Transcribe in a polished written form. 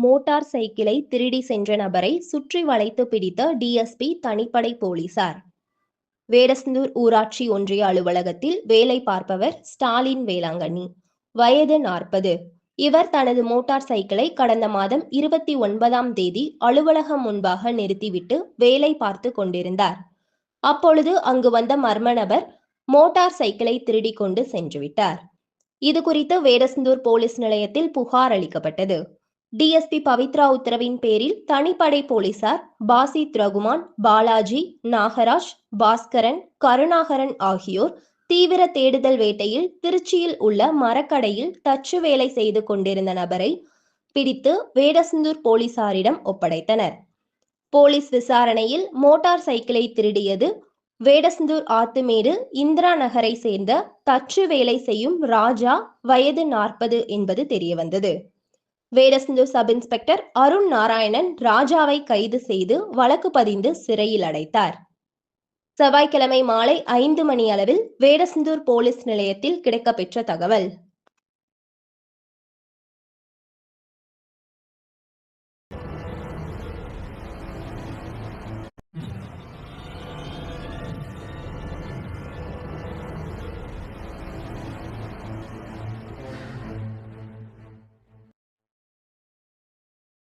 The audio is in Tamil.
மோட்டார் சைக்கிளை திருடி சென்ற நபரை சுற்றி வளைத்து பிடித்த டிஎஸ்பி தனிப்படை போலீசார். வேடசந்தூர் ஊராட்சி ஒன்றிய அலுவலகத்தில் வேலை பார்ப்பவர் ஸ்டாலின் வேளாங்கண்ணி, வயது 40. இவர் தனது மோட்டார் சைக்கிளை கடந்த மாதம் 29ஆம் தேதி அலுவலகம் முன்பாக நிறுத்திவிட்டு வேலை பார்த்து கொண்டிருந்தார். அப்பொழுது அங்கு வந்த மர்ம நபர் மோட்டார் சைக்கிளை திருடி கொண்டு சென்றுவிட்டார். இது குறித்து வேடசந்தூர் போலீஸ் நிலையத்தில் புகார் அளிக்கப்பட்டது. டிஎஸ்பி பவித்ரா உத்தரவின் பேரில் தனிப்படை போலீசார் பாசித் ரகுமான், பாலாஜி, நாகராஜ், பாஸ்கரன், கருணாகரன் ஆகியோர் தீவிர தேடுதல் வேட்டையில் திருச்சியில் உள்ள மரக்கடையில் தச்சு வேலை செய்து கொண்டிருந்த நபரை பிடித்து வேடசந்தூர் போலீசாரிடம் ஒப்படைத்தனர். போலீஸ் விசாரணையில் மோட்டார் சைக்கிளை திருடியது வேடசந்தூர் ஆத்துமேடு இந்திரா நகரை சேர்ந்த தச்சு வேலை செய்யும் ராஜா, வயது 40 என்பது தெரியவந்தது. வேடசந்தூர் சப் இன்ஸ்பெக்டர் அருண் நாராயணன் ராஜாவை கைது செய்து வழக்கு பதிந்து சிறையில் அடைத்தார். செவ்வாய்க்கிழமை மாலை 5 மணி அளவில் வேடசந்தூர் போலீஸ் நிலையத்தில் கிடைக்கப்பெற்ற தகவல்.